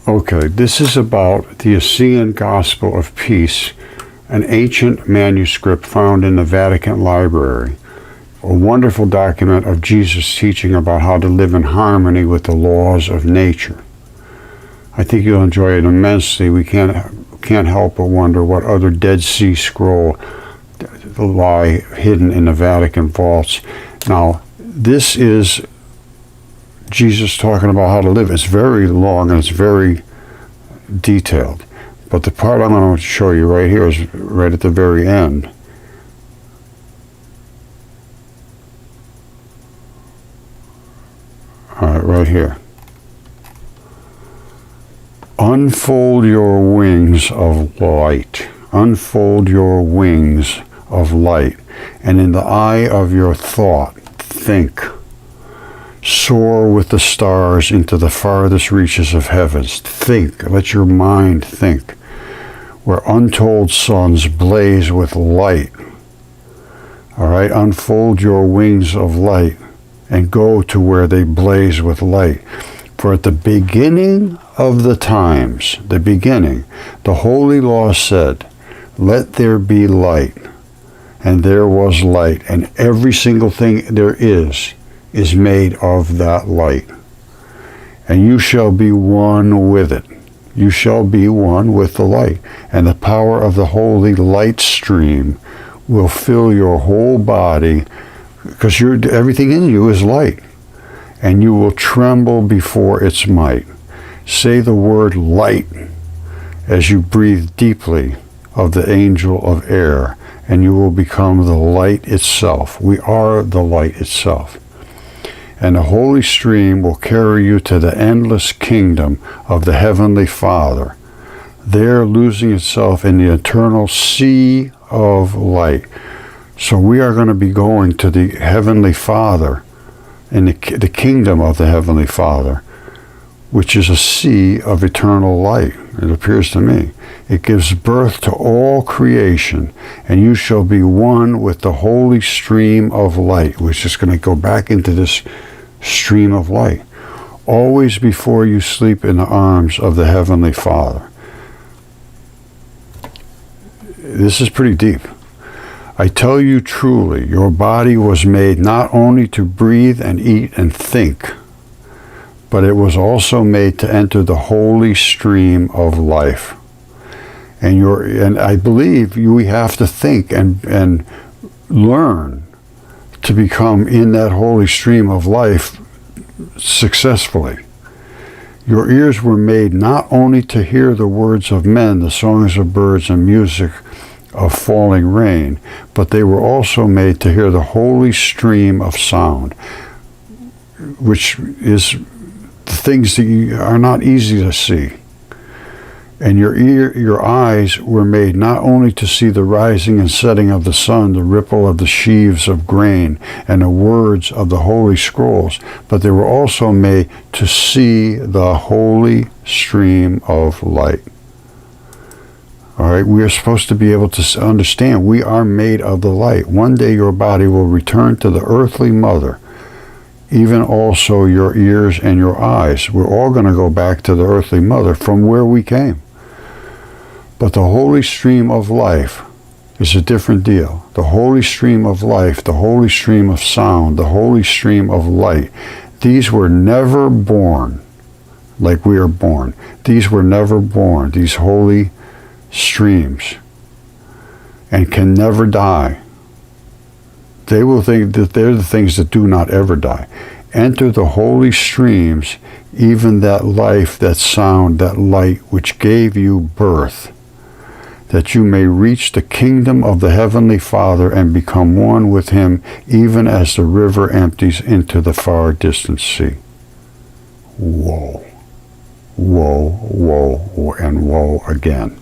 Okay, this is about the Essene Gospel of Peace, an ancient manuscript found in the Vatican Library. A wonderful document of Jesus' teaching about how to live in harmony with the laws of nature. I think you'll enjoy it immensely. We can't help but wonder what other Dead Sea Scroll lie hidden in the Vatican vaults. Now, this is Jesus talking about how to live. It's very long and it's very detailed. But the part I'm going to show you right here is right at the very end. All right, right here. Unfold your wings of light. Unfold your wings of light. And in the eye of your thought, think. Soar with the stars into the farthest reaches of heavens. Think. Let your mind think. Where untold suns blaze with light. All right, unfold your wings of light and go to where they blaze with light. For at the beginning of the times, the holy law said, let there be light. And there was light. And every single thing there is made of that light. And you shall be one with it. You shall be one with the light. And the power of the holy light stream will fill your whole body, because everything in you is light. And you will tremble before its might. Say the word light as you breathe deeply of the angel of air, and you will become the light itself. We are the light itself. And the holy stream will carry you to the endless kingdom of the Heavenly Father, there losing itself in the eternal sea of light. So we are going to be going to the Heavenly Father, in the kingdom of the Heavenly Father, which is a sea of eternal light, it appears to me. It gives birth to all creation, and you shall be one with the holy stream of light, which is going to go back into this stream of light, always before you sleep in the arms of the Heavenly Father. This is pretty deep. I tell you truly, your body was made not only to breathe and eat and think, but it was also made to enter the holy stream of life. And I believe we have to think and learn to become in that holy stream of life successfully. Your ears were made not only to hear the words of men, the songs of birds and music of falling rain, but they were also made to hear the holy stream of sound, which is the things that are not easy to see. And your eyes were made not only to see the rising and setting of the sun, the ripple of the sheaves of grain, and the words of the holy scrolls, but they were also made to see the holy stream of light. All right, we are supposed to be able to understand we are made of the light. One day your body will return to the earthly mother, even also your ears and your eyes. We're all going to go back to the earthly mother from where we came. But the holy stream of life is a different deal. The holy stream of life, the holy stream of sound, the holy stream of light, these were never born like we are born. These were never born, these holy streams, and can never die. They will think that they're the things that do not ever die. Enter the holy streams, even that life, that sound, that light which gave you birth, that you may reach the kingdom of the Heavenly Father and become one with Him, even as the river empties into the far distant sea. Whoa. Whoa, whoa, and whoa again.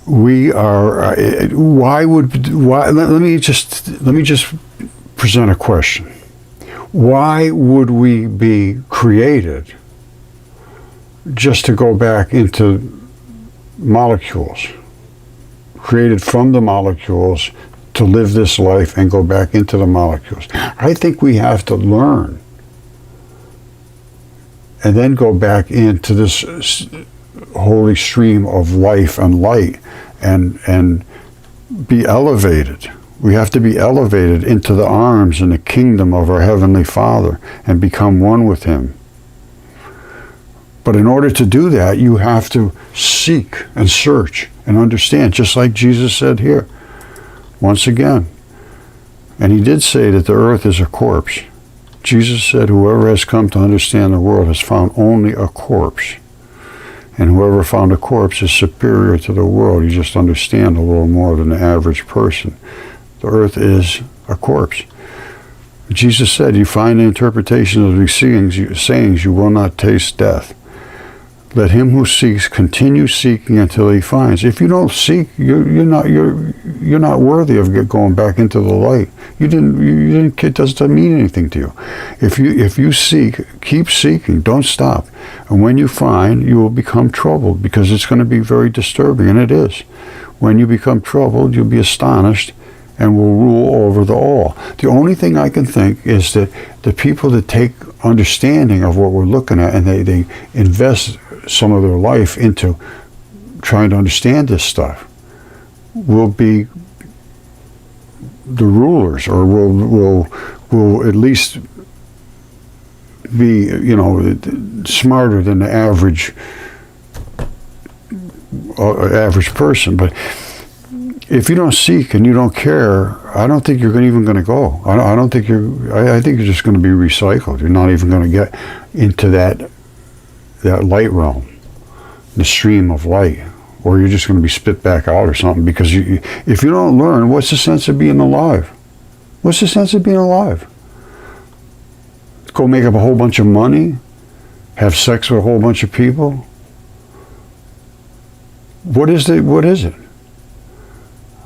We are, let me just present a question. Why would we be created just to go back into molecules? Created from the molecules to live this life and go back into the molecules. I think we have to learn and then go back into this holy stream of life and light, and be elevated. We have to be elevated into the arms and the kingdom of our Heavenly Father and become one with Him. But in order to do that, you have to seek and search and understand, just like Jesus said here, once again. And He did say that the earth is a corpse. Jesus said, whoever has come to understand the world has found only a corpse. And whoever found a corpse is superior to the world. You just understand a little more than the average person. The earth is a corpse. Jesus said, you find the interpretation of these sayings, you will not taste death. Let him who seeks continue seeking until he finds. If you don't seek, you're not worthy of going back into the light. It doesn't mean anything to you. If you seek, keep seeking. Don't stop. And when you find, you will become troubled, because it's going to be very disturbing, and it is. When you become troubled, you'll be astonished and will rule over the all. The only thing I can think is that the people that take understanding of what we're looking at and they invest some of their life into trying to understand this stuff will be the rulers, or will at least be, smarter than the average person. But if you don't seek and you don't care, I don't think you're even going to go. I think you're just going to be recycled. You're not even going to get into that light realm, the stream of light, or you're just going to be spit back out or something. Because if you don't learn, what's the sense of being alive? What's the sense of being alive? Go make up a whole bunch of money, have sex with a whole bunch of people? What is it?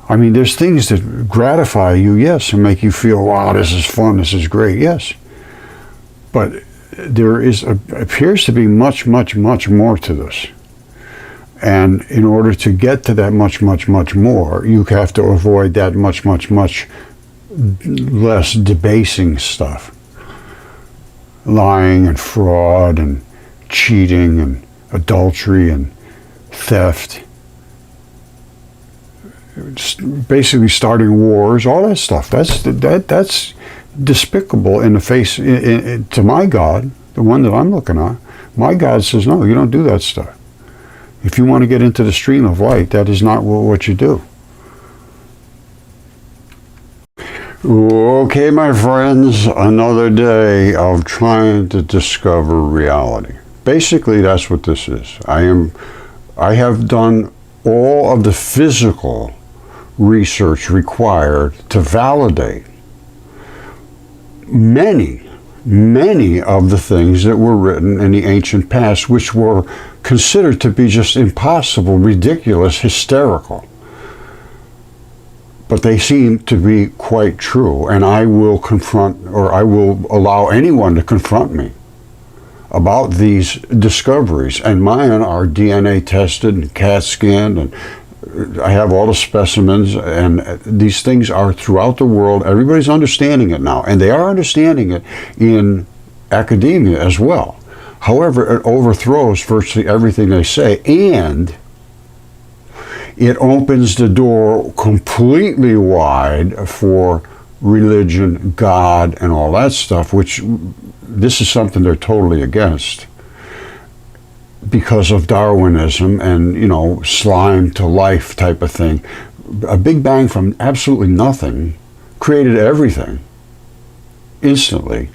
I mean, there's things that gratify you, yes, and make you feel, wow, this is fun, this is great, yes. But there appears to be much, much, much more to this. And in order to get to that much, much, much more, you have to avoid that much, much, much less debasing stuff. Lying and fraud and cheating and adultery and theft. Basically starting wars, all that stuff. That's despicable in the face, to my God, the one that I'm looking at. My God says, no, you don't do that stuff. If you want to get into the stream of light, that is not what you do. Okay, my friends, another day of trying to discover reality. Basically, that's what this is. I have done all of the physical research required to validate many of the things that were written in the ancient past, which were considered to be just impossible, ridiculous, hysterical. But they seem to be quite true, and I will allow anyone to confront me about these discoveries. And mine are DNA tested and CAT scanned, and I have all the specimens, and these things are throughout the world. Everybody's understanding it now, and they are understanding it in academia as well. However, it overthrows virtually everything they say, and it opens the door completely wide for religion, God, and all that stuff, which this is something they're totally against because of Darwinism and, slime to life type of thing. A Big Bang from absolutely nothing created everything instantly,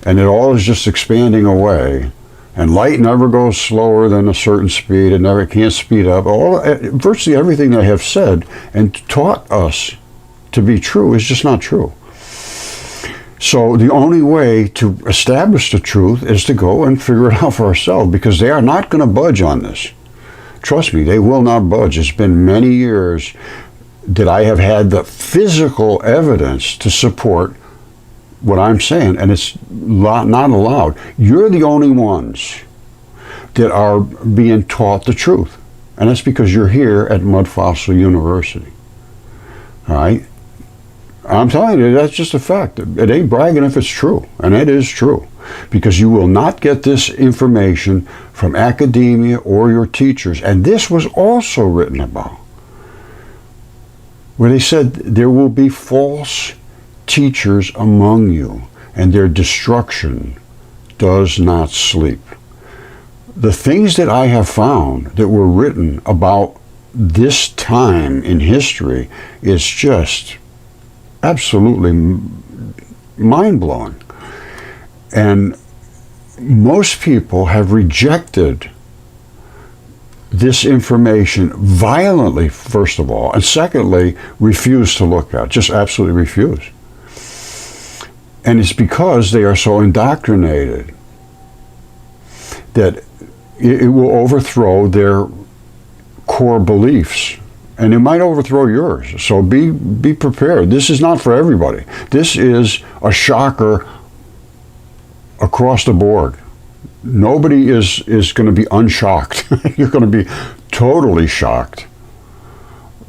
and it all is just expanding away. And light never goes slower than a certain speed. It never can't speed up. Virtually everything they have said and taught us to be true is just not true. So the only way to establish the truth is to go and figure it out for ourselves, because they are not going to budge on this. Trust me, they will not budge. It's been many years that I have had the physical evidence to support what I'm saying, and it's not allowed. You're the only ones that are being taught the truth, and that's because you're here at Mudfossil University. All right? I'm telling you, that's just a fact. It ain't bragging if it's true, and it is true. Because you will not get this information from academia or your teachers. And this was also written about, where they said there will be false teachers among you, and their destruction does not sleep. The things that I have found that were written about this time in history is just absolutely mind-blowing. And most people have rejected this information violently, first of all, and secondly, refuse to look at it, just absolutely refuse. And it's because they are so indoctrinated that it will overthrow their core beliefs, and it might overthrow yours. So be prepared. This is not for everybody. This is a shocker across the board. Nobody is going to be unshocked. You're going to be totally shocked,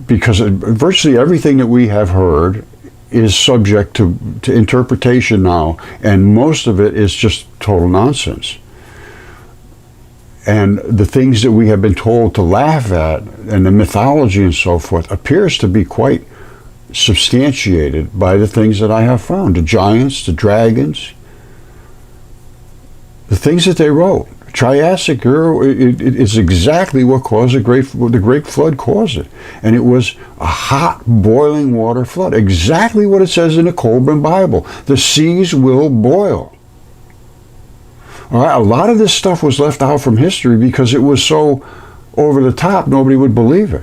because virtually everything that we have heard is subject to interpretation now, and most of it is just total nonsense. And the things that we have been told to laugh at, and the mythology and so forth, appears to be quite substantiated by the things that I have found. The giants, the dragons, the things that they wrote. Triassic era is exactly what caused the Great Flood caused it. And it was a hot, boiling water flood. Exactly what it says in the Colburn Bible. The seas will boil. All right, a lot of this stuff was left out from history because it was so over the top, nobody would believe it.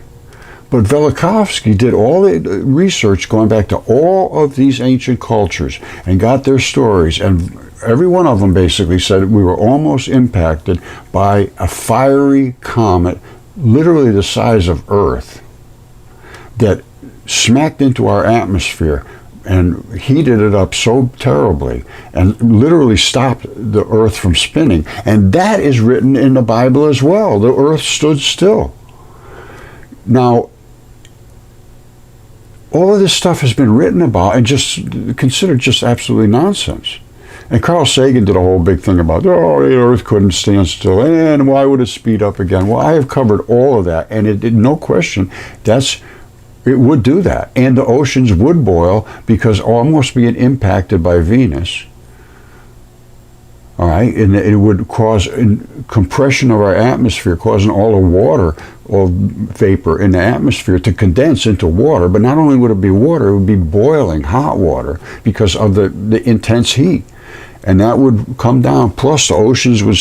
But Velikovsky did all the research going back to all of these ancient cultures and got their stories, and every one of them basically said we were almost impacted by a fiery comet, literally the size of Earth, that smacked into our atmosphere and heated it up so terribly and literally stopped the Earth from spinning. And that is written in the Bible as well. The Earth stood still. Now, all of this stuff has been written about and just considered just absolutely nonsense. And Carl Sagan did a whole big thing about, the Earth couldn't stand still, and why would it speed up again? Well, I have covered all of that, and it no question, it would do that. And the oceans would boil because almost being impacted by Venus. All right, and it would cause compression of our atmosphere, causing all the water or vapor in the atmosphere to condense into water. But not only would it be water, it would be boiling hot water because of the intense heat. And that would come down. Plus, the oceans would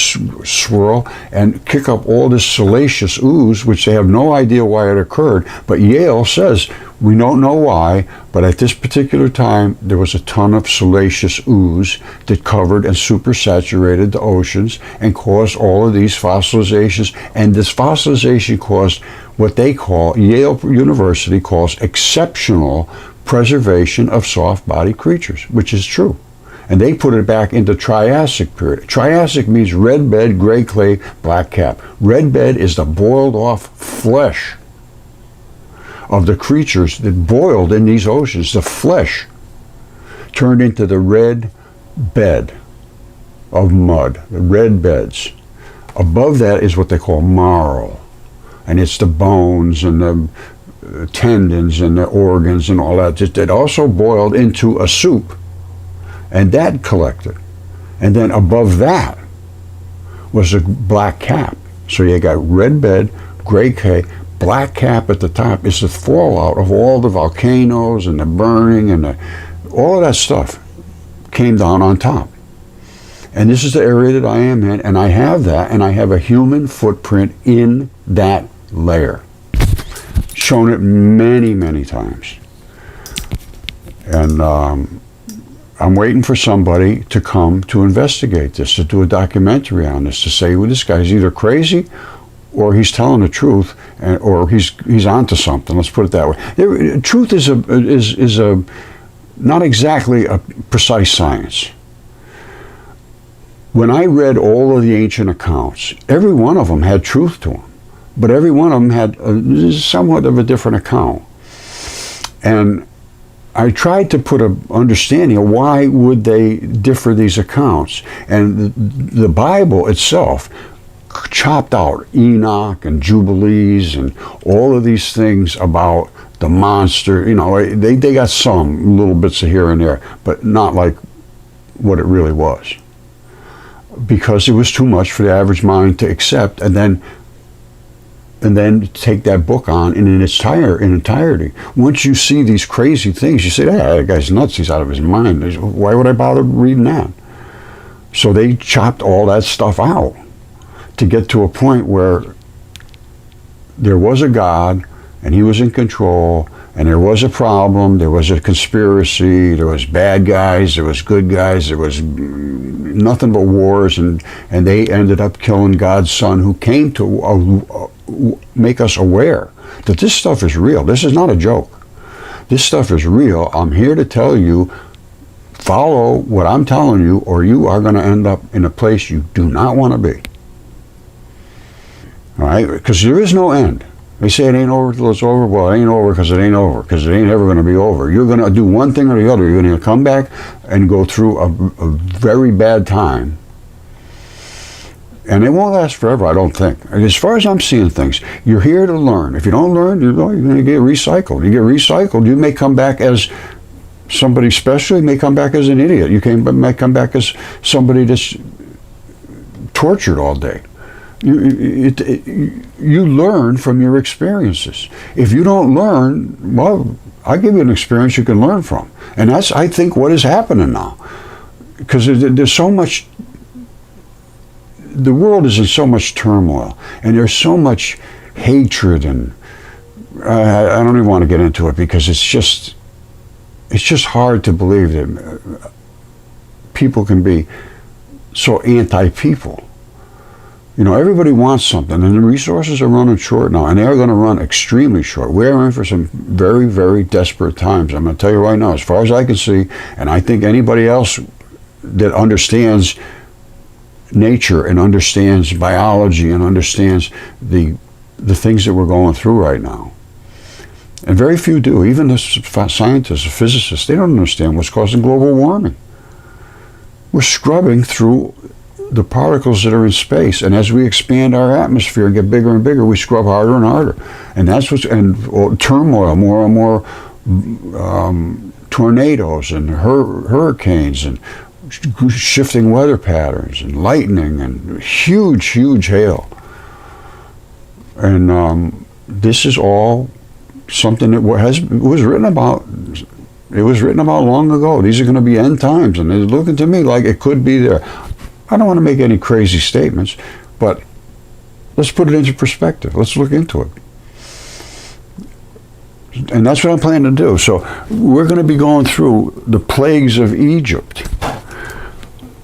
swirl and kick up all this salacious ooze, which they have no idea why it occurred. But Yale says, we don't know why, but at this particular time, there was a ton of salacious ooze that covered and supersaturated the oceans and caused all of these fossilizations. And this fossilization caused what they call, Yale University calls, exceptional preservation of soft-bodied creatures, which is true. And they put it back into Triassic period. Triassic means red bed, gray clay, black cap. Red bed is the boiled off flesh of the creatures that boiled in these oceans. The flesh turned into the red bed of mud, the red beds. Above that is what they call marl. And it's the bones and the tendons and the organs and all that. It also boiled into a soup. And that collected. And then above that was a black cap. So you got red bed, gray clay, black cap at the top. Is the fallout of all the volcanoes and the burning and all of that stuff came down on top. And this is the area that I am in, and I have that, and I have a human footprint in that layer. Shown it many, many times. And I'm waiting for somebody to come to investigate this, to do a documentary on this, to say, well, this guy's either crazy or he's telling the truth, or he's onto something. Let's put it that way. Truth is a not exactly a precise science. When I read all of the ancient accounts, every one of them had truth to them, but every one of them had somewhat of a different account. And I tried to put an understanding of why would they differ these accounts. And the Bible itself chopped out Enoch and Jubilees and all of these things about the monster. You know, they got some little bits of here and there, but not like what it really was. Because it was too much for the average mind to accept, and then take that book on in its entirety. Once you see these crazy things, you say, "Hey, that guy's nuts. He's out of his mind. Why would I bother reading that?" So they chopped all that stuff out to get to a point where there was a God, and he was in control, and there was a problem, there was a conspiracy, there was bad guys, there was good guys, there was nothing but wars, and they ended up killing God's son, who came to make us aware that this stuff is real. This is not a joke. This stuff is real. I'm here to tell you, follow what I'm telling you, or you are going to end up in a place you do not want to be. All right? Because there is no end. They say it ain't over till it's over. Well, it ain't over because it ain't over, because it ain't ever going to be over. You're going to do one thing or the other. You're going to come back and go through a very bad time. And it won't last forever, I don't think. As far as I'm seeing things, you're here to learn. If you don't learn, you're going to get recycled. You get recycled, you may come back as somebody special. You may come back as an idiot. You may come back as somebody that's tortured all day. You learn from your experiences. If you don't learn, well, I'll give you an experience you can learn from. And that's, I think, what is happening now. Because there's so much, the world is in so much turmoil, and there's so much hatred, and I don't even want to get into it, because it's just hard to believe that people can be so anti-people. You know, everybody wants something, and the resources are running short now, and they're going to run extremely short. We're in for some very, very desperate times. I'm going to tell you right now, as far as I can see, and I think anybody else that understands nature and understands biology and understands the things that we're going through right now. And very few do. Even the scientists, the physicists, they don't understand what's causing global warming. We're scrubbing through the particles that are in space, and as we expand our atmosphere and get bigger and bigger, we scrub harder and harder. And that's what's, and turmoil, more and more tornadoes and hurricanes and shifting weather patterns and lightning and huge hail. And this is all something that was written about. It was written about long ago. These are going to be end times, and it's looking to me like it could be there. I don't want to make any crazy statements, but let's put it into perspective. Let's look into it. And that's what I'm planning to do. So we're going to be going through the plagues of Egypt.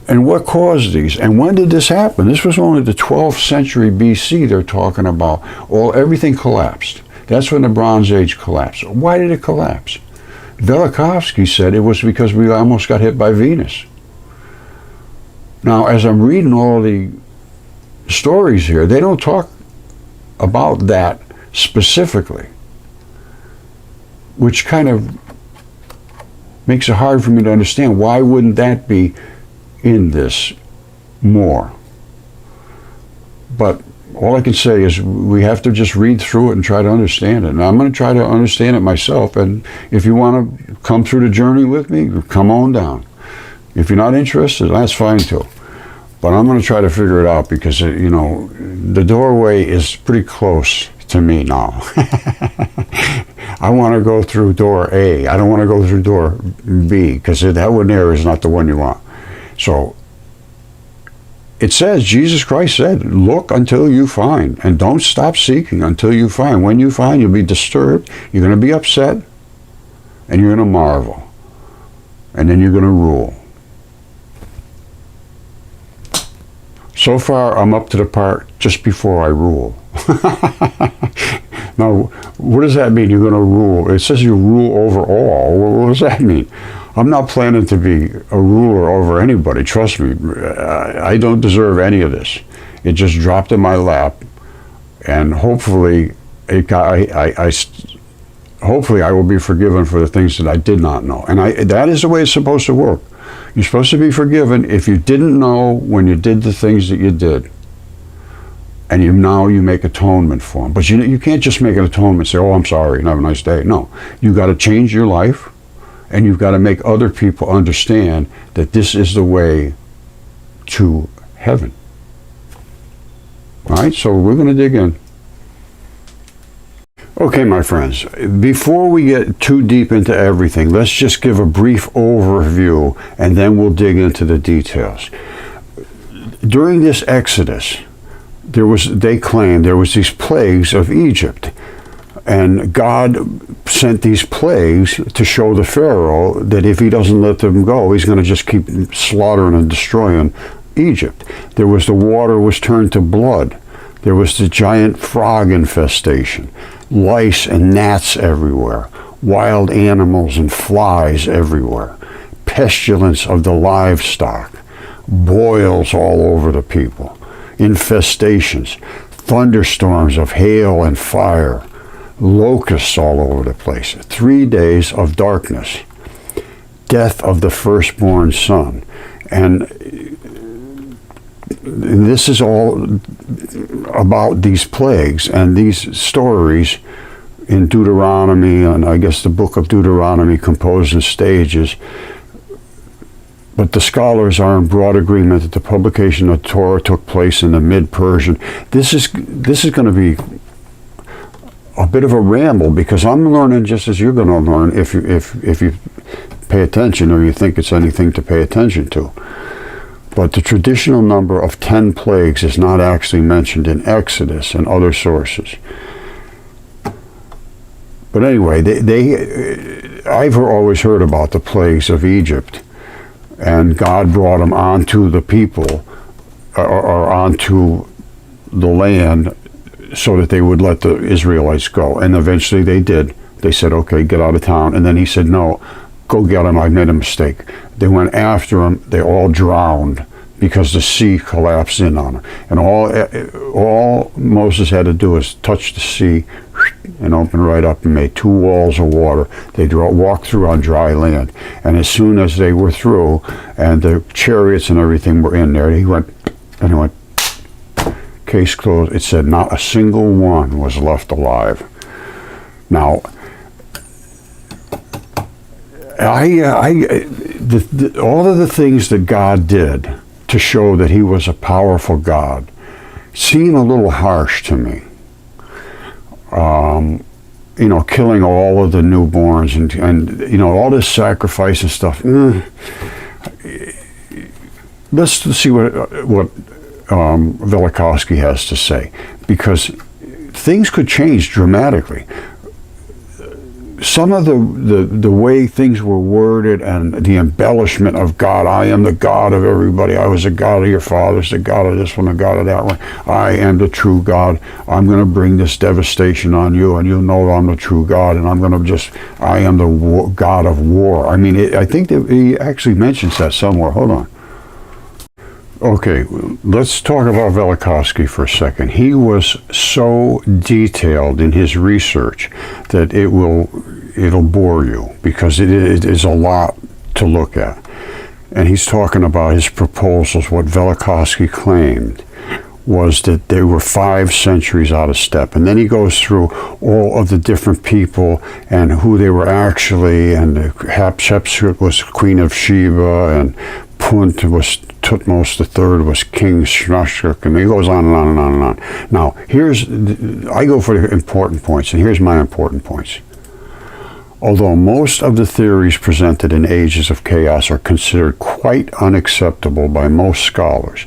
And what caused these? And when did this happen? This was only the 12th century BC they're talking about. Everything collapsed. That's when the Bronze Age collapsed. Why did it collapse? Velikovsky said it was because we almost got hit by Venus. Now, as I'm reading all the stories here, they don't talk about that specifically, which kind of makes it hard for me to understand. Why wouldn't that be in this more? But all I can say is we have to just read through it and try to understand it. And I'm going to try to understand it myself. And if you want to come through the journey with me, come on down. If you're not interested, that's fine too. But I'm going to try to figure it out, because, you know, the doorway is pretty close to me now. I want to go through door A. I don't want to go through door B, because that one there is not the one you want. So it says, Jesus Christ said, look until you find, and don't stop seeking until you find. When you find, you'll be disturbed, you're going to be upset, and you're going to marvel. And then you're going to rule. So far, I'm up to the part just before I rule. Now, what does that mean, you're going to rule? It says you rule over all. What does that mean? I'm not planning to be a ruler over anybody. Trust me, I don't deserve any of this. It just dropped in my lap, and hopefully I hopefully I will be forgiven for the things that I did not know. And that is the way it's supposed to work. You're supposed to be forgiven if you didn't know when you did the things that you did. And now you make atonement for them. But you can't just make an atonement and say, oh, I'm sorry, and have a nice day. No, you got to change your life, and you've got to make other people understand that this is the way to heaven. All right, so we're going to dig in. Okay, my friends, before we get too deep into everything, let's just give a brief overview, and then we'll dig into the details. During this Exodus, they claimed there was these plagues of Egypt, and God sent these plagues to show the Pharaoh that if he doesn't let them go, he's going to just keep slaughtering and destroying Egypt. The water was turned to blood. There was the giant frog infestation, lice and gnats everywhere, wild animals and flies everywhere, pestilence of the livestock, boils all over the people, infestations, thunderstorms of hail and fire, locusts all over the place, 3 days of darkness, death of the firstborn son. And this is all about these plagues and these stories in Deuteronomy, and I guess the book of Deuteronomy composed in stages. But the scholars are in broad agreement that the publication of Torah took place in the mid-Persian. This is going to be a bit of a ramble, because I'm learning just as you're going to learn if you pay attention, or you think it's anything to pay attention to. But the traditional number of 10 plagues is not actually mentioned in Exodus and other sources. But anyway, I've always heard about the plagues of Egypt, and God brought them onto the people, or onto the land, so that they would let the Israelites go. And eventually they did. They said, okay, get out of town. And then he said, no, go get them, I made a mistake. They went after them, they all drowned because the sea collapsed in on them. And all Moses had to do was touch the sea and open right up, and made 2 walls of water. They walked through on dry land. And as soon as they were through, and the chariots and everything were in there, he went, case closed. It said not a single one was left alive. Now, all of the things that God did to show that he was a powerful God seem a little harsh to me. Killing all of the newborns and all this sacrifice and stuff. Let's see what Velikovsky has to say, because things could change dramatically. Some of the way things were worded and the embellishment of God, I am the God of everybody, I was the God of your fathers, the God of this one, the God of that one, I am the true God, I'm going to bring this devastation on you, and you know I'm the true God, and I am the God of war. I mean, I think that he actually mentions that somewhere. Hold on. Okay, let's talk about Velikovsky for a second. He was so detailed in his research that it'll bore you, because it is a lot to look at. And he's talking about his proposals. What Velikovsky claimed was that they were 5 centuries out of step. And then he goes through all of the different people and who they were actually, and Hatshepsut was Queen of Sheba, and Punt was Tutmos III was King Shnashuk, and he goes on and on and on and on. Now, I go for the important points, and here's my important points. Although most of the theories presented in Ages of Chaos are considered quite unacceptable by most scholars,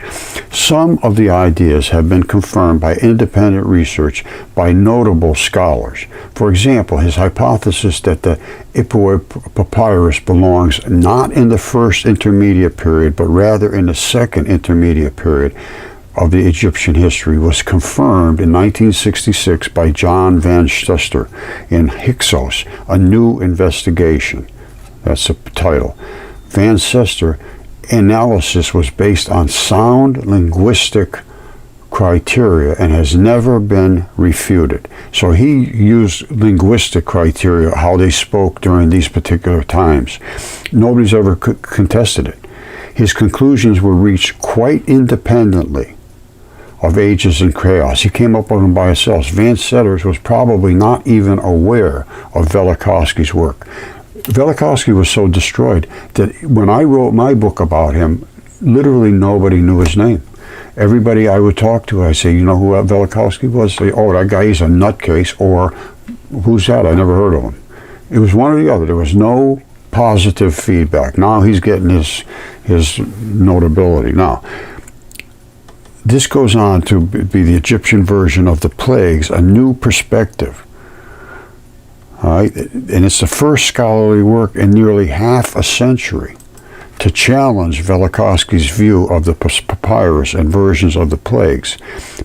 some of the ideas have been confirmed by independent research by notable scholars. For example, his hypothesis that the Ipoh papyrus belongs not in the first intermediate period, but rather in the second intermediate period of the Egyptian history was confirmed in 1966 by John Van Stuster in Hyksos, A New Investigation. That's the title. Van Stuster analysis was based on sound linguistic criteria and has never been refuted. So he used linguistic criteria, how they spoke during these particular times. Nobody's ever contested it. His conclusions were reached quite independently of ages and chaos. He came up with them by himself. Van Setters was probably not even aware of Velikovsky's work. Velikovsky was so destroyed that when I wrote my book about him, literally nobody knew his name. Everybody I would talk to, I say, you know who Velikovsky was? Say, oh, that guy, he's a nutcase, or who's that? I never heard of him. It was one or the other. There was no positive feedback. Now he's getting his notability. Now, this goes on to be the Egyptian version of the plagues, a new perspective. All right? And it's the first scholarly work in nearly half a century to challenge Velikovsky's view of the papyrus and versions of the plagues,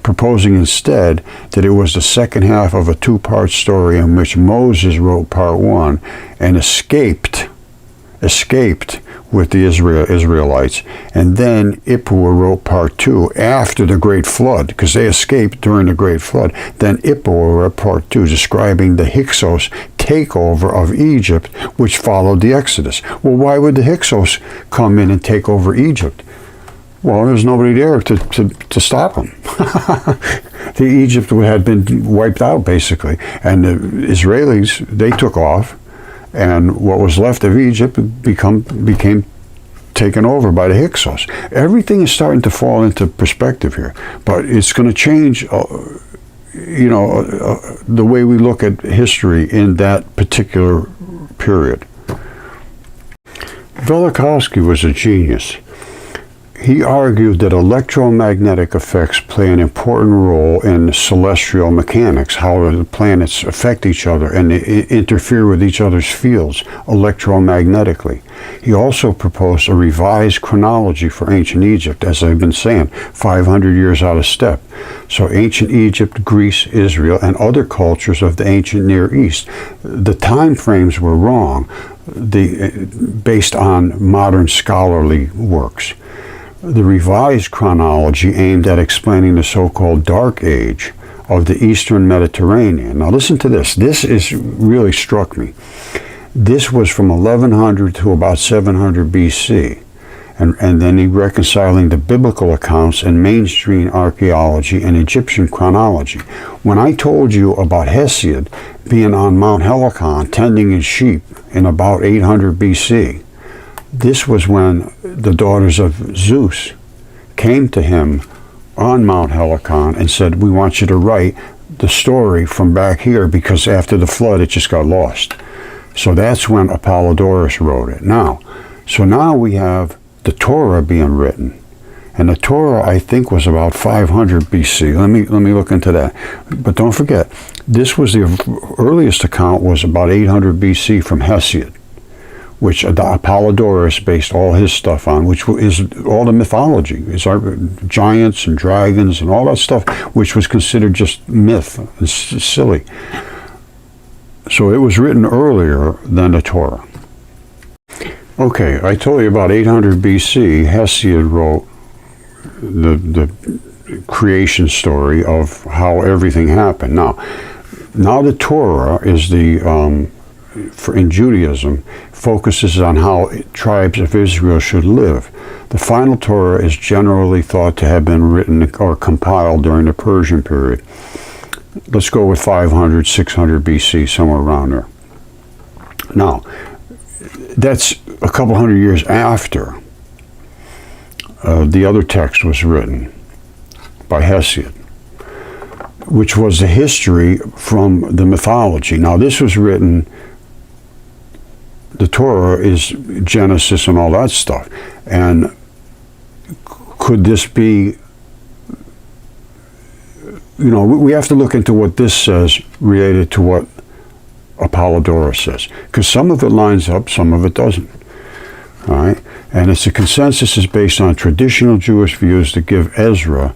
proposing instead that it was the second half of a two-part story in which Moses wrote part one and escaped with the Israelites, and then Ippur wrote part two after the Great Flood, because they escaped during the Great Flood. Then Ippur wrote part two, describing the Hyksos takeover of Egypt, which followed the Exodus. Well, why would the Hyksos come in and take over Egypt? Well, there's nobody there to stop them. Egypt had been wiped out, basically, and the Israelis, they took off, and what was left of Egypt became taken over by the Hyksos. Everything is starting to fall into perspective here, but it's going to change, the way we look at history in that particular period. Velikovsky was a genius. He argued that electromagnetic effects play an important role in celestial mechanics, how the planets affect each other and interfere with each other's fields electromagnetically. He also proposed a revised chronology for ancient Egypt, as I've been saying, 500 years out of step. So ancient Egypt, Greece, Israel, and other cultures of the ancient Near East. The time frames were wrong, based on modern scholarly works. The revised chronology aimed at explaining the so-called Dark Age of the Eastern Mediterranean. Now listen to this. This really struck me. This was from 1100 to about 700 BC. And then he reconciling the biblical accounts and mainstream archaeology and Egyptian chronology. When I told you about Hesiod being on Mount Helicon tending his sheep in about 800 BC, this was when the daughters of Zeus came to him on Mount Helicon and said, we want you to write the story from back here, because after the flood it just got lost. So that's when Appolodorus wrote it. Now we have the Torah being written. And the Torah, I think, was about 500 BC. Let me look into that. But don't forget, this was the earliest account was about 800 BC from Hesiod, which Appolodorus based all his stuff on, which is all the mythology. It's our giants and dragons and all that stuff, which was considered just myth and silly. So it was written earlier than the Torah. Okay, I told you about 800 BC, Hesiod wrote the creation story of how everything happened. Now the Torah is in Judaism, focuses on how tribes of Israel should live. The final Torah is generally thought to have been written or compiled during the Persian period. Let's go with 500, 600 BC, somewhere around there. Now, that's a couple hundred years after the other text was written by Hesiod, which was the history from the mythology. Now, this was written, the Torah is Genesis and all that stuff. And could this be, we have to look into what this says related to what Appolodorus says, because some of it lines up, some of it doesn't. All right? And it's a consensus is based on traditional Jewish views that give Ezra,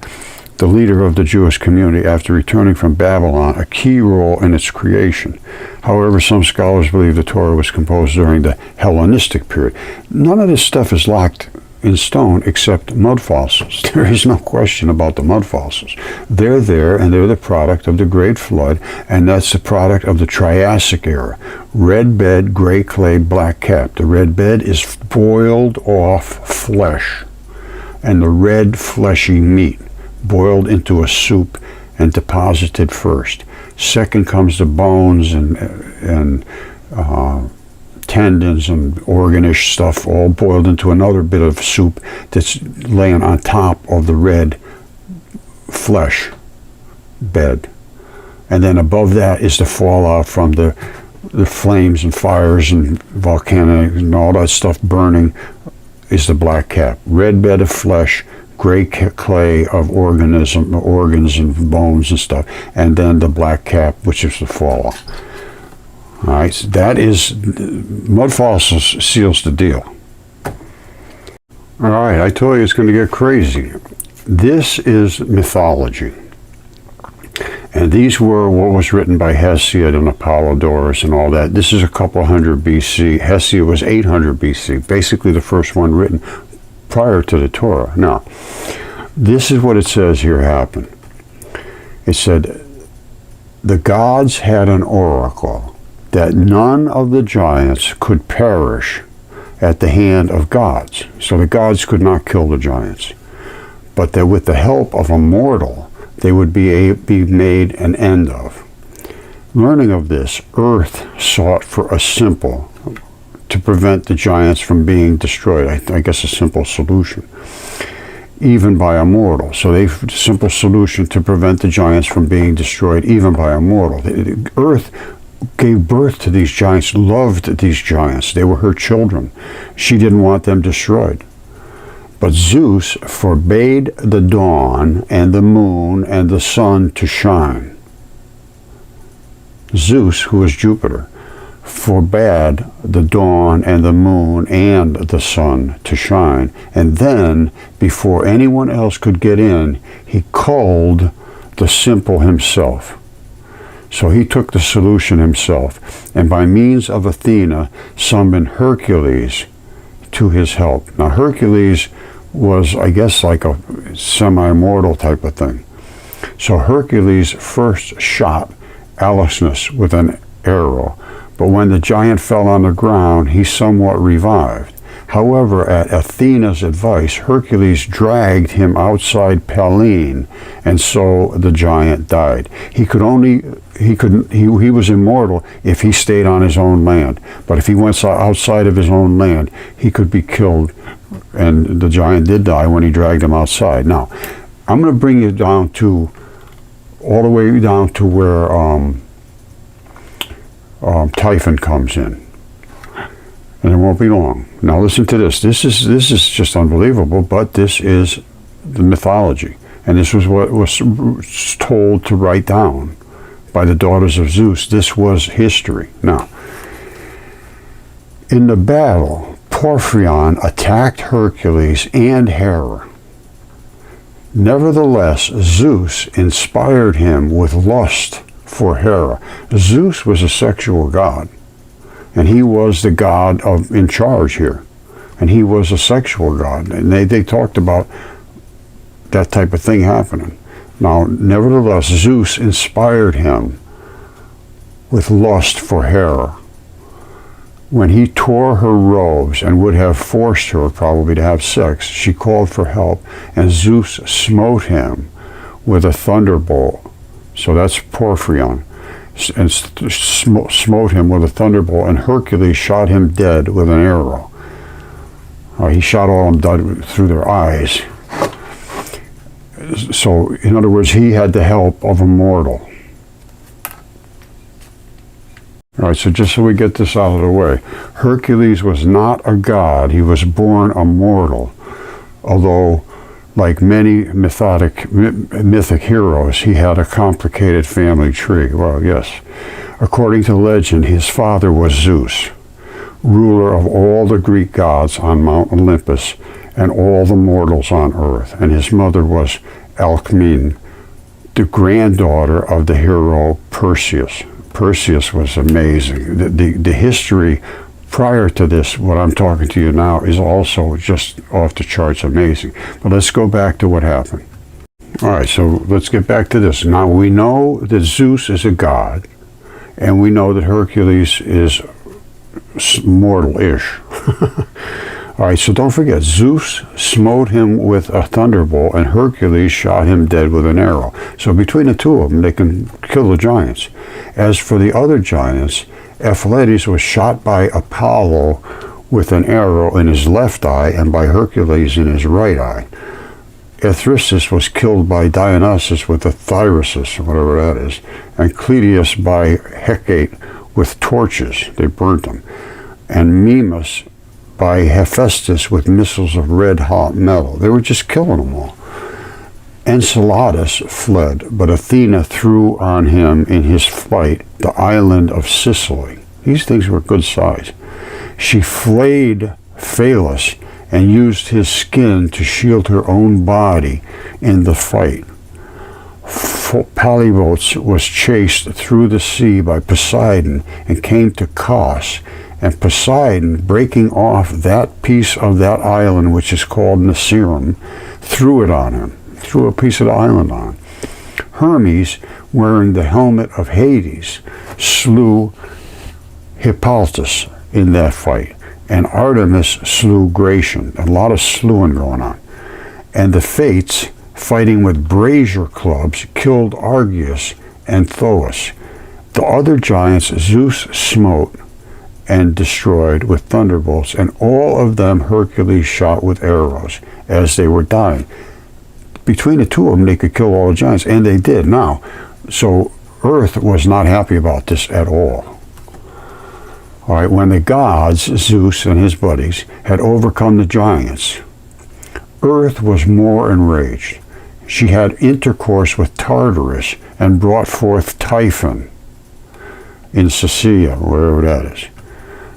the leader of the Jewish community after returning from Babylon, a key role in its creation. However, some scholars believe the Torah was composed during the Hellenistic period. None of this stuff is locked in stone except mud fossils. There is no question about the mud fossils. They're there, and they're the product of the Great Flood, and that's the product of the Triassic era. Red bed, gray clay, black cap. The red bed is boiled off flesh, and the red fleshy meat boiled into a soup and deposited first. Second comes the bones and tendons and organish stuff, all boiled into another bit of soup that's laying on top of the red flesh bed. And then above that is the fallout from the flames and fires and volcanic and all that stuff burning, is the black cap. Red bed of flesh, gray clay of organs and bones and stuff, and then the black cap, which is the fallout. All right, so that is, Mudfossils seals the deal. All right, I told you it's going to get crazy. This is mythology. And these were what was written by Hesiod and Appolodorus and all that. This is a couple hundred BC. Hesiod was 800 BC, basically the first one written prior to the Torah. Now, this is what it says here happened. It said, the gods had an oracle that none of the giants could perish at the hand of gods. So the gods could not kill the giants, but that with the help of a mortal, they would be made an end of. Learning of this, Earth sought for a simple to prevent the giants from being destroyed. I guess a simple solution, even by a mortal. So they simple solution to prevent the giants from being destroyed, even by a mortal. Earth gave birth to these giants, loved these giants. They were her children. She didn't want them destroyed. But Zeus forbade the dawn and the moon and the sun to shine. Zeus, who is Jupiter, forbade the dawn and the moon and the sun to shine. And then, before anyone else could get in, he culled the simple himself. So he took the solution himself, and by means of Athena, summoned Hercules to his help. Now Hercules was, I guess, like a semi-mortal type of thing. So Hercules first shot Harshness with an arrow, but when the giant fell on the ground, he somewhat revived. However, at Athena's advice, Hercules dragged him outside Pallene, and so the giant died. He was immortal if he stayed on his own land, but if he went outside of his own land, he could be killed, and the giant did die when he dragged him outside. Now, I'm going to bring you down to, all the way down to where Typhon comes in. And it won't be long. Now listen to this. This is just unbelievable, but this is the mythology. And this was what was told to write down by the daughters of Zeus. This was history. Now, in the battle, Porphyron attacked Hercules and Hera. Nevertheless, Zeus inspired him with lust for Hera. Zeus was a sexual god. And he was the god in charge here. And he was a sexual god. And they talked about that type of thing happening. Now, nevertheless, Zeus inspired him with lust for Hera. When he tore her robes and would have forced her probably to have sex, she called for help, and Zeus smote him with a thunderbolt. So that's Porphyron. And smote him with a thunderbolt, and Hercules shot him dead with an arrow. He shot all of them dead through their eyes. So, in other words, he had the help of a mortal. All right, so just so we get this out of the way, Hercules was not a god. He was born a mortal, although, like many mythic heroes, he had a complicated family tree. Well, yes. According to legend, his father was Zeus, ruler of all the Greek gods on Mount Olympus and all the mortals on earth. And his mother was Alcmene, the granddaughter of the hero Perseus. Perseus was amazing. The history prior to this, what I'm talking to you now is also just off the charts amazing. But let's go back to what happened. All right, so let's get back to this. Now, we know that Zeus is a god, and we know that Hercules is mortal-ish. All right, so don't forget, Zeus smote him with a thunderbolt, and Hercules shot him dead with an arrow. So between the two of them, they can kill the giants. As for the other giants, Appolodorus was shot by Apollo with an arrow in his left eye and by Hercules in his right eye. Athristus was killed by Dionysus with a thyrosis, whatever that is, and Cleidius by Hecate with torches. They burnt him. And Mimas by Hephaestus with missiles of red-hot metal. They were just killing them all. Enceladus fled, but Athena threw on him in his flight the island of Sicily. These things were good size. She flayed Phalus and used his skin to shield her own body in the fight. Polybotes was chased through the sea by Poseidon and came to Kos, and Poseidon, breaking off that piece of that island, which is called Nasirum, threw it on him, threw a piece of the island on him. Hermes, wearing the helmet of Hades, slew Hippolytus in that fight, and Artemis slew Gratian. A lot of slewing going on. And the Fates, fighting with brazier clubs, killed Argeus and Thoas. The other giants Zeus smote and destroyed with thunderbolts, and all of them Hercules shot with arrows as they were dying. Between the two of them, they could kill all the giants, and they did. Now, so Earth was not happy about this at all. All right, when the gods, Zeus and his buddies, had overcome the giants, Earth was more enraged. She had intercourse with Tartarus and brought forth Typhon in Sicily, wherever that is.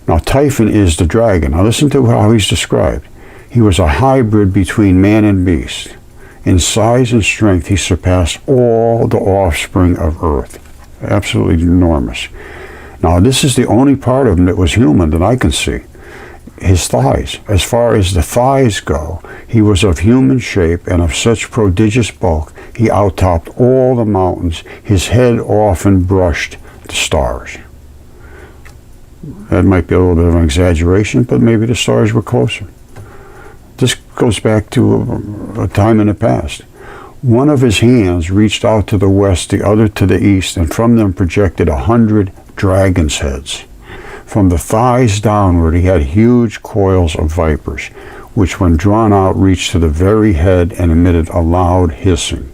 Now, Typhon is the dragon. Now, listen to how he's described. He was a hybrid between man and beast. In size and strength, he surpassed all the offspring of Earth. Absolutely enormous. Now, this is the only part of him that was human that I can see. His thighs. As far as the thighs go, he was of human shape and of such prodigious bulk, he outtopped all the mountains. His head often brushed the stars. That might be a little bit of an exaggeration, but maybe the stars were closer. This goes back to a time in the past. One of his hands reached out to the west, the other to the east, and from them projected 100 dragons' heads. From the thighs downward, he had huge coils of vipers, which when drawn out reached to the very head and emitted a loud hissing.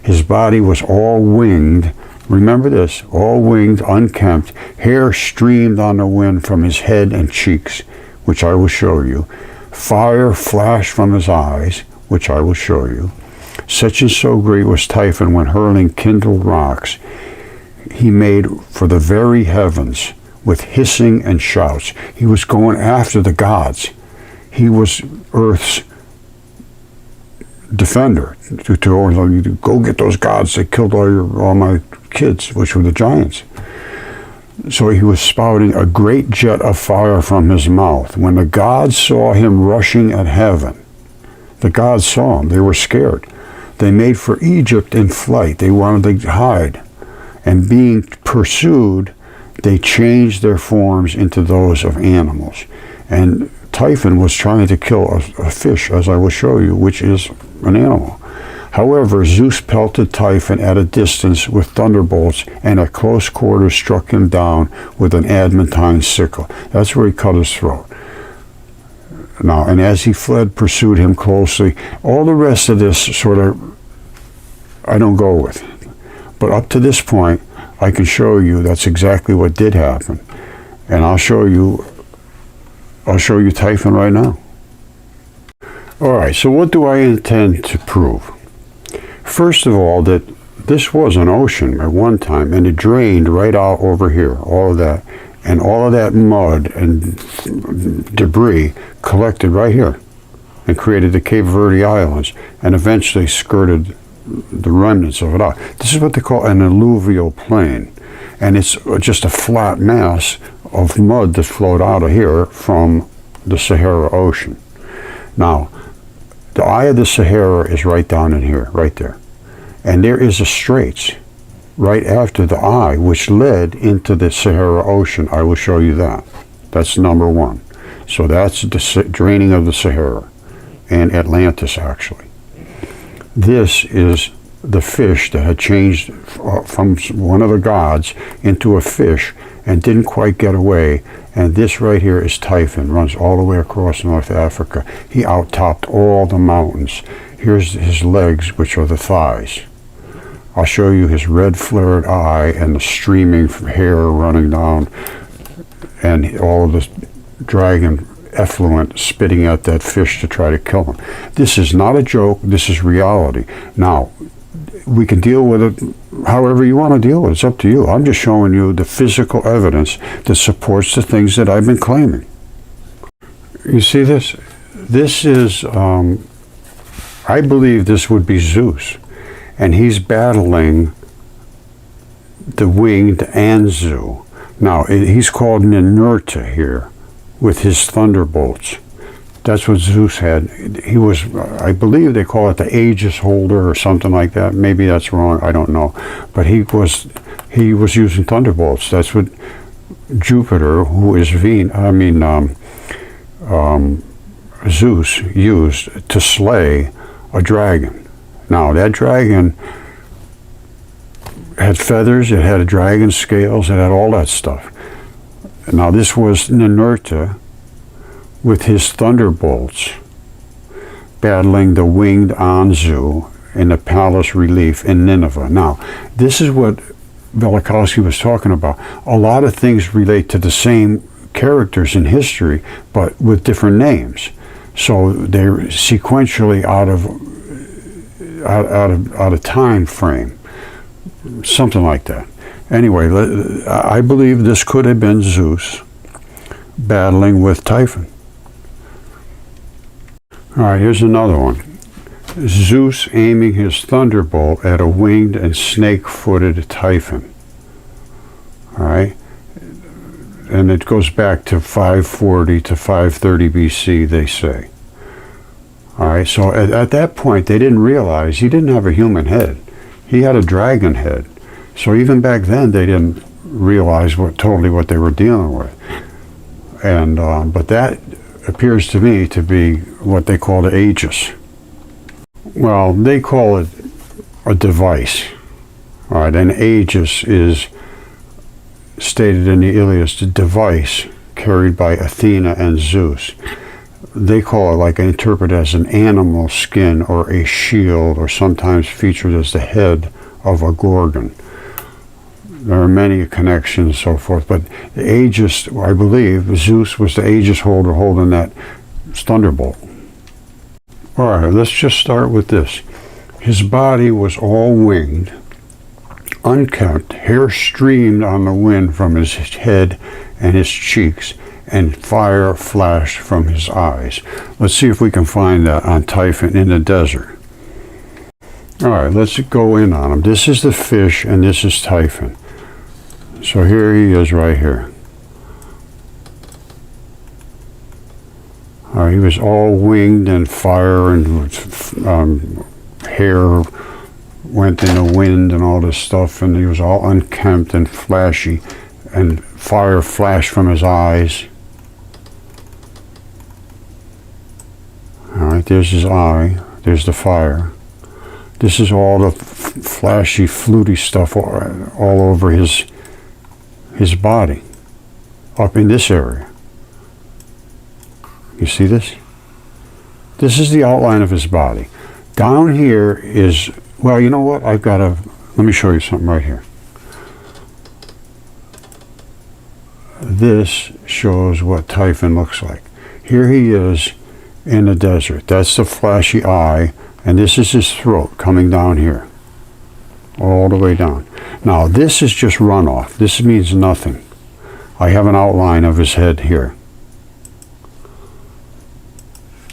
His body was all winged. Remember this, all winged, unkempt. Hair streamed on the wind from his head and cheeks, which I will show you. Fire flashed from his eyes, which I will show you. Such and so great was Typhon when hurling kindled rocks. He made for the very heavens with hissing and shouts. He was going after the gods. He was Earth's defender. To go get those gods that killed all my kids, which were the giants. So he was spouting a great jet of fire from his mouth. When the gods saw him rushing at heaven, the gods saw him. They were scared. They made for Egypt in flight. They wanted to hide. And being pursued, they changed their forms into those of animals. And Typhon was trying to kill a fish, as I will show you, which is an animal. However, Zeus pelted Typhon at a distance with thunderbolts, and at close quarters struck him down with an adamantine sickle. That's where he cut his throat. Now, and as he fled, pursued him closely. All the rest of this sort of, I don't go with. But up to this point, I can show you that's exactly what did happen. And I'll show you Typhon right now. All right, so what do I intend to prove? First of all, that this was an ocean at one time, and it drained right out over here, all of that. And all of that mud and debris collected right here and created the Cape Verde Islands and eventually skirted the remnants of it out. This is what they call an alluvial plain. And it's just a flat mass of mud that flowed out of here from the Sahara Ocean. Now, the eye of the Sahara is right down in here, right there. And there is a straits right after the eye, which led into the Sahara Ocean. I will show you that. That's number one. So that's the draining of the Sahara and Atlantis, actually. This is the fish that had changed from one of the gods into a fish and didn't quite get away. And this right here is Typhon, runs all the way across North Africa. He out-topped all the mountains. Here's his legs, which are the thighs. I'll show you his red flared eye and the streaming hair running down and all of the dragon effluent spitting at that fish to try to kill him. This is not a joke. This is reality. Now, we can deal with it however you want to deal with it. It's up to you. I'm just showing you the physical evidence that supports the things that I've been claiming. You see this? This is, I believe this would be Zeus. And he's battling the winged Anzu. Now, he's called Ninurta here with his thunderbolts. That's what Zeus had. He was, I believe they call it the aegis holder or something like that. Maybe that's wrong, I don't know. But he was using thunderbolts. That's what Jupiter, who is Zeus used to slay a dragon. Now, that dragon had feathers, it had dragon scales, it had all that stuff. Now, this was Ninurta with his thunderbolts battling the winged Anzu in the palace relief in Nineveh. Now, this is what Velikovsky was talking about. A lot of things relate to the same characters in history, but with different names. So they're sequentially out of time frame, something like that. Anyway, I believe this could have been Zeus battling with Typhon. All right, here's another one. Zeus aiming his thunderbolt at a winged and snake-footed Typhon. All right, and it goes back to 540 to 530 BC, they say. All right, so at that point, they didn't realize he didn't have a human head. He had a dragon head. So even back then, they didn't realize totally what they were dealing with. And but that appears to me to be what they call the aegis. Well, they call it a device. All right, an aegis is stated in the Iliad, the device carried by Athena and Zeus. They call it, like I interpret it, as an animal skin or a shield, or sometimes featured as the head of a gorgon. There are many connections and so forth, but the aegis, I believe, Zeus was the aegis holder holding that thunderbolt. All right, let's just start with this. His body was all winged, unkempt, hair streamed on the wind from his head and his cheeks, and fire flashed from his eyes. Let's see if we can find that on Typhon in the desert. All right, let's go in on him. This is the fish, and this is Typhon. So here he is right here. He was all winged and fire, and hair went in the wind and all this stuff, and he was all unkempt and flashy, and fire flashed from his eyes. All right, there's his eye, there's the fire. This is all the flashy, fluty stuff all over his body, up in this area. You see this? This is the outline of his body. Down here is, well, you know what? Let me show you something right here. This shows what Typhon looks like. Here he is in the desert. That's the flashy eye, and this is his throat coming down here, all the way down. Now, this is just runoff. This means nothing. I have an outline of his head here.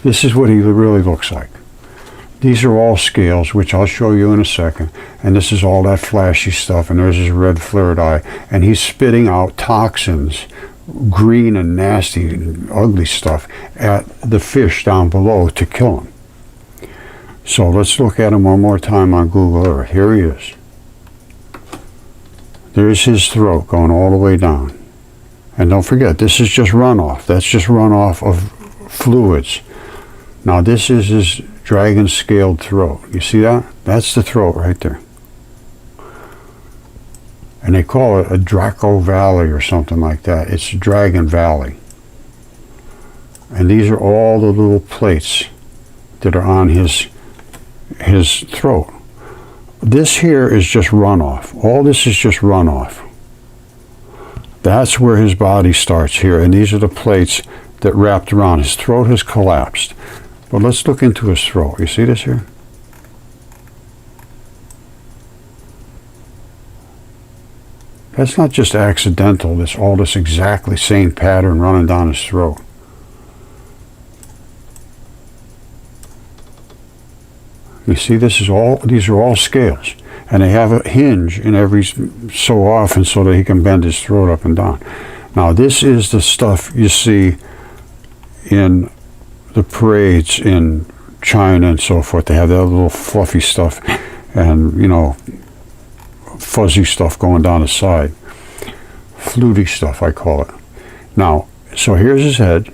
This is what he really looks like. These are all scales, which I'll show you in a second. And this is all that flashy stuff, and there's his red flared eye. And he's spitting out toxins green and nasty and ugly stuff at the fish down below to kill him. So let's look at him one more time on Google Earth. Here he is. There's his throat going all the way down. And don't forget, this is just runoff. That's just runoff of fluids. Now this is his dragon scaled throat. You see that? That's the throat right there. And they call it a Draco Valley or something like that. It's Dragon Valley. And these are all the little plates that are on his throat. This here is just runoff. All this is just runoff. That's where his body starts here. And these are the plates that wrapped around. His throat has collapsed. But let's look into his throat. You see this here? That's not just accidental. That's all this exactly same pattern running down his throat. You see, these are all scales. And they have a hinge in every so often so that he can bend his throat up and down. Now this is the stuff you see in the parades in China and so forth. They have that little fluffy stuff and, you know, fuzzy stuff going down the side. Fluty stuff, I call it. Now, so here's his head,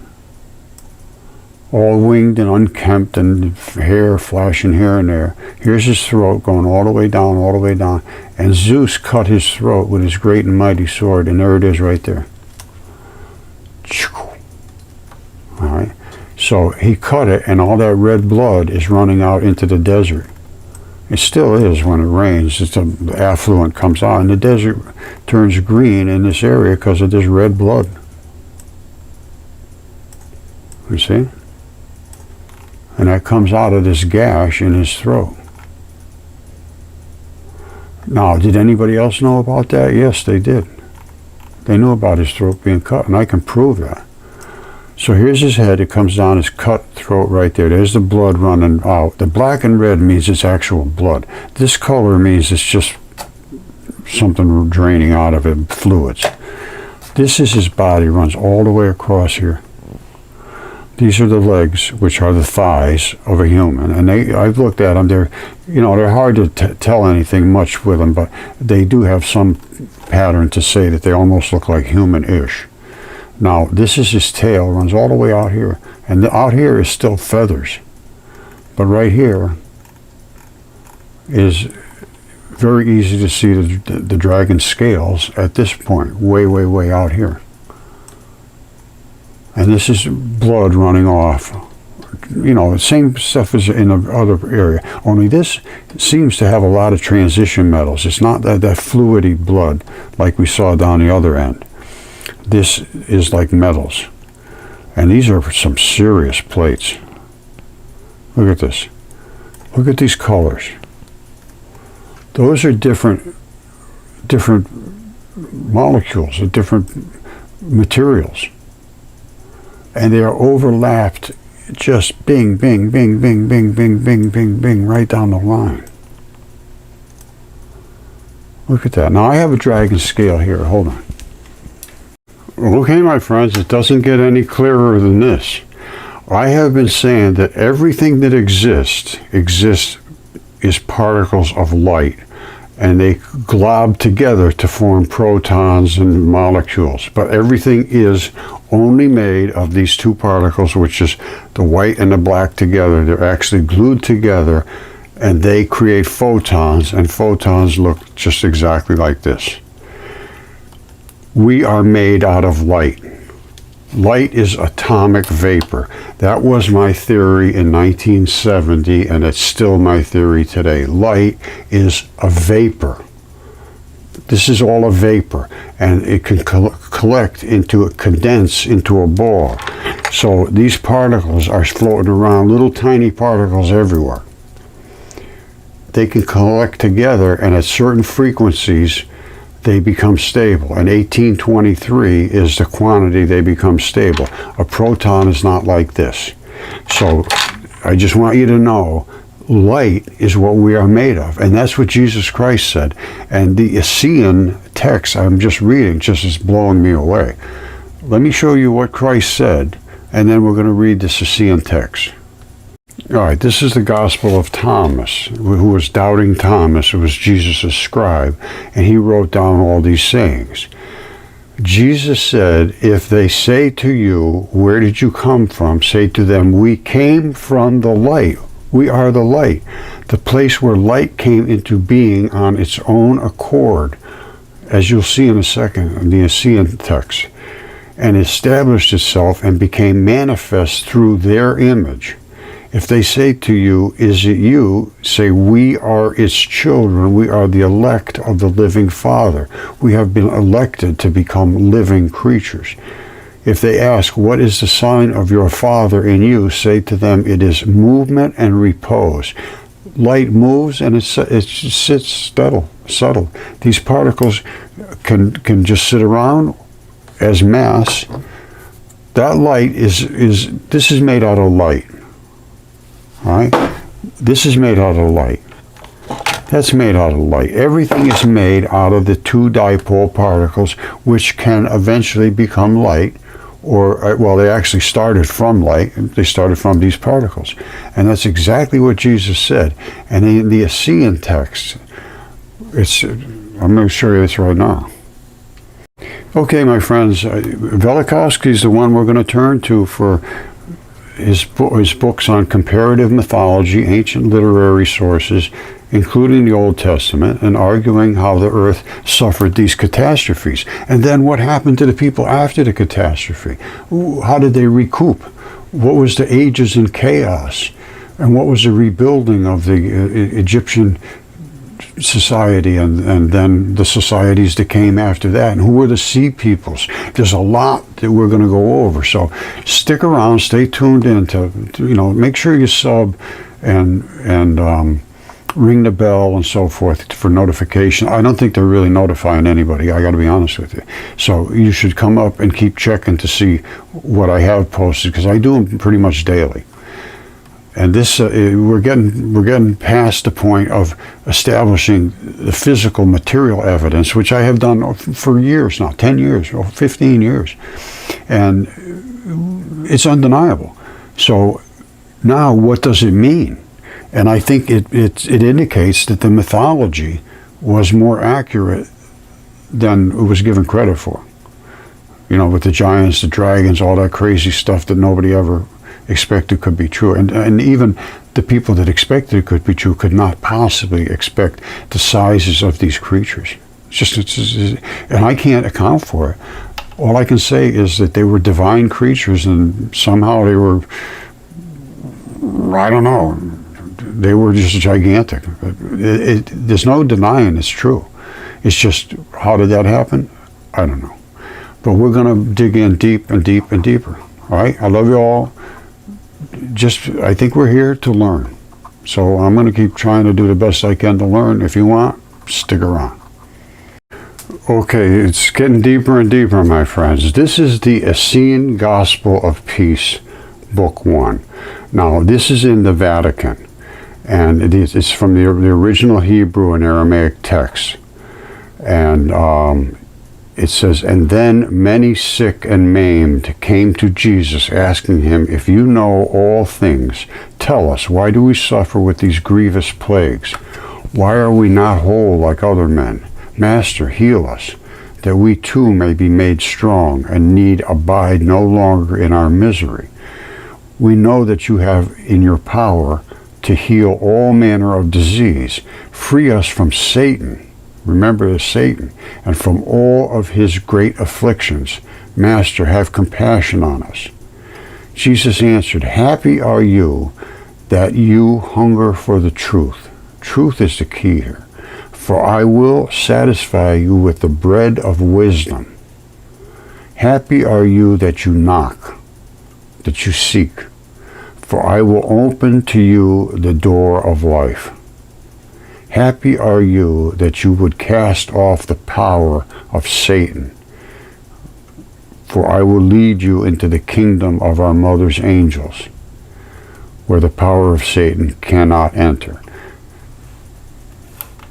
all winged and unkempt and hair flashing here and there. Here's his throat going all the way down, all the way down. And Zeus cut his throat with his great and mighty sword, and there it is right there. All right. So he cut it, and all that red blood is running out into the desert. It still is when it rains. The affluent comes out, and the desert turns green in this area because of this red blood. You see? And that comes out of this gash in his throat. Now, did anybody else know about that? Yes, they did. They knew about his throat being cut, and I can prove that. So here's his head. It comes down his cut throat right there. There's the blood running out. The black and red means it's actual blood. This color means it's just something draining out of it, fluids. This is his body, runs all the way across here. These are the legs, which are the thighs of a human. And I've looked at them. They're hard to tell anything much with them, but they do have some pattern to say that they almost look like human-ish. Now, this is his tail, runs all the way out here. And out here is still feathers. But right here is very easy to see the dragon scales at this point, way, way, way out here. And this is blood running off. You know, the same stuff as in the other area. Only this seems to have a lot of transition metals. It's not that fluidy blood like we saw down the other end. This is like metals. And these are some serious plates. Look at this. Look at these colors. Those are different molecules, different materials. And they are overlapped, just bing, bing, bing, bing, bing, bing, bing, bing, bing, right down the line. Look at that. Now I have a dragon scale here. Hold on. Okay, my friends, it doesn't get any clearer than this. I have been saying that everything that exists is particles of light, and they glob together to form protons and molecules. But everything is only made of these two particles, which is the white and the black together. They're actually glued together, and they create photons, and photons look just exactly like this. We are made out of light. Light is atomic vapor. That was my theory in 1970, and it's still my theory today. Light is a vapor. This is all a vapor, and it can condense into a ball. So these particles are floating around, little tiny particles everywhere. They can collect together, and at certain frequencies, they become stable. And 1823 is the quantity they become stable. A proton is not like this. So I just want you to know, light is what we are made of. And that's what Jesus Christ said. And the Essene text I'm just reading just is blowing me away. let me show you what Christ said, and then we're going to read the Hesiod text. All right, this is the Gospel of Thomas, who was doubting Thomas, who was Jesus' scribe, and he wrote down all these sayings. Jesus said, if they say to you, where did you come from? Say to them, we came from the light. We are the light, the place where light came into being on its own accord, as you'll see in a second in the Hesiod text, and established itself and became manifest through their image. If they say to you, is it you? Say, we are its children. We are the elect of the living Father. We have been elected to become living creatures. If they ask, what is the sign of your Father in you? Say to them, it is movement and repose. Light moves and it sits subtle. These particles can just sit around as mass. That light this is made out of light. All right? This is made out of light. That's made out of light. Everything is made out of the two dipole particles, which can eventually become light, or, well, they actually started from light. They started from these particles. And that's exactly what Jesus said. And in the Hesiod text, I'm going to show you this right now. Okay, my friends, Velikovsky is the one we're going to turn to for his books on comparative mythology, ancient literary sources, including the Old Testament, and arguing how the earth suffered these catastrophes. And then what happened to the people after the catastrophe? How did they recoup? What was the ages in chaos? And what was the rebuilding of the Egyptian society, and then the societies that came after that, and who were the sea peoples? There's a lot that we're going to go over, so stick around, stay tuned in to make sure you sub and ring the bell and so forth for notification. I don't think they're really notifying anybody, I got to be honest with you. So you should come up and keep checking to see what I have posted, because I do them pretty much daily. And this, we're getting past the point of establishing the physical material evidence, which I have done for years now, 10 years or 15 years. And it's undeniable. So now what does it mean? And I think it indicates that the mythology was more accurate than it was given credit for. With the giants, the dragons, all that crazy stuff that nobody ever expected could be true, and even the people that expected it could be true could not possibly expect the sizes of these creatures. And I can't account for it. All I can say is that they were divine creatures, and somehow they were, I don't know, they were just gigantic. There's no denying it's true. It's just, how did that happen? I don't know. But we're going to dig in deep and deep and deeper. All right? I love you all. I think we're here to learn. So I'm going to keep trying to do the best I can to learn. If you want, stick around. Okay, it's getting deeper and deeper, my friends. This is the Essene Gospel of Peace, Book 1. Now, this is in the Vatican, and it's from the original Hebrew and Aramaic text. And it says, and then many sick and maimed came to Jesus, asking him, if you know all things, tell us, why do we suffer with these grievous plagues? Why are we not whole like other men? Master, heal us, that we too may be made strong and need abide no longer in our misery. We know that you have in your power to heal all manner of disease. Free us from Satan. Remember Satan, and from all of his great afflictions. Master, have compassion on us. Jesus answered, happy are you that you hunger for the truth. Truth is the key here. For I will satisfy you with the bread of wisdom. Happy are you that you knock, that you seek. For I will open to you the door of life. Happy are you that you would cast off the power of Satan, for I will lead you into the kingdom of our mother's angels, where the power of Satan cannot enter.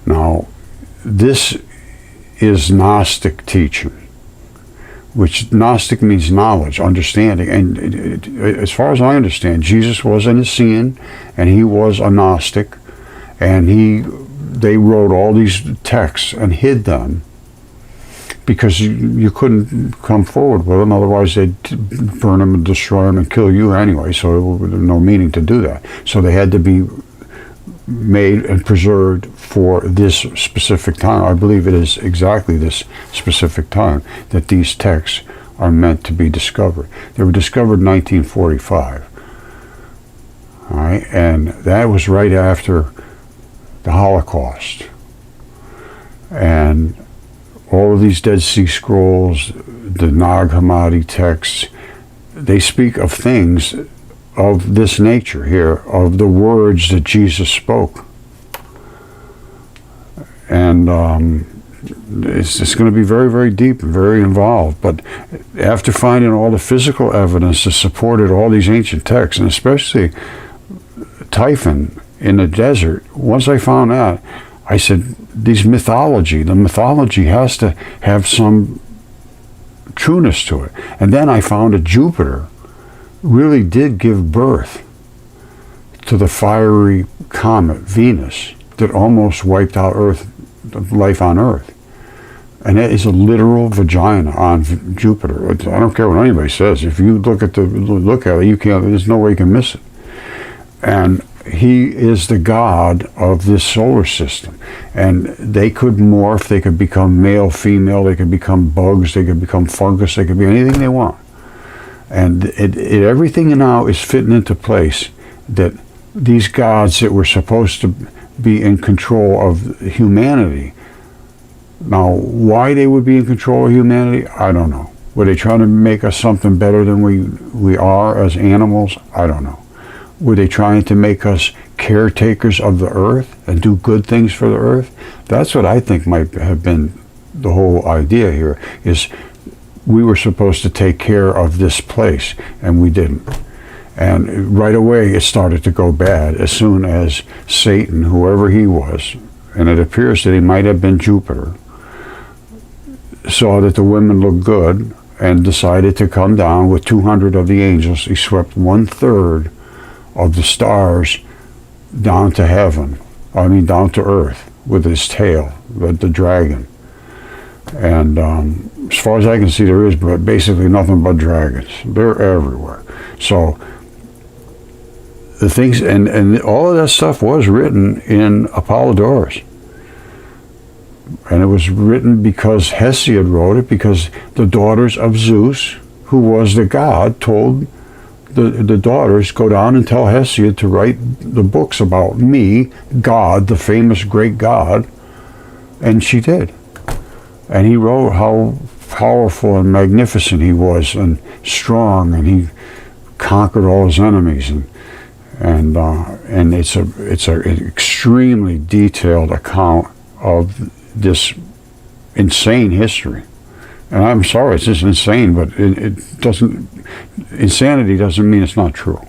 Now, this is Gnostic teaching, which Gnostic means knowledge, understanding. And as far as I understand, Jesus was a Nicene, and he was a Gnostic, and they wrote all these texts and hid them because you couldn't come forward with them, otherwise they'd burn them and destroy them and kill you anyway, so there was no meaning to do that. So they had to be made and preserved for this specific time. I believe it is exactly this specific time that these texts are meant to be discovered. They were discovered in 1945. All right, and that was right after the Holocaust. And all of these Dead Sea Scrolls, the Nag Hammadi texts, they speak of things of this nature here, of the words that Jesus spoke. And it's going to be very, very deep and very involved. But after finding all the physical evidence that supported all these ancient texts, and especially Typhon in the desert, once I found that, I said, the mythology has to have some trueness to it. And then I found that Jupiter really did give birth to the fiery comet Venus that almost wiped out life on Earth. And that is a literal vagina on Jupiter. I don't care what anybody says. If you look at it, you can't. There's no way you can miss it. And he is the god of this solar system. And they could morph, they could become male, female, they could become bugs, they could become fungus, they could be anything they want. And everything now is fitting into place that these gods that were supposed to be in control of humanity, now why they would be in control of humanity, I don't know. Were they trying to make us something better than we are as animals? I don't know. Were they trying to make us caretakers of the earth and do good things for the earth? That's what I think might have been the whole idea here, is we were supposed to take care of this place, and we didn't. And right away it started to go bad as soon as Satan, whoever he was, and it appears that he might have been Jupiter, saw that the women looked good and decided to come down with 200 of the angels. He swept 1/3 of the stars down to heaven, down to earth with his tail, the dragon. And as far as I can see, there is basically nothing but dragons. They're everywhere. So the things, and all of that stuff was written in Appolodorus. And it was written because Hesiod wrote it, because the daughters of Zeus, who was the god, told the daughters, go down and tell Hesiod to write the books about me, God, the famous great god. And she did. And he wrote how powerful and magnificent he was, and strong, and he conquered all his enemies, and it's an extremely detailed account of this insane history. And I'm sorry, it's just insane, but it doesn't. Insanity doesn't mean it's not true.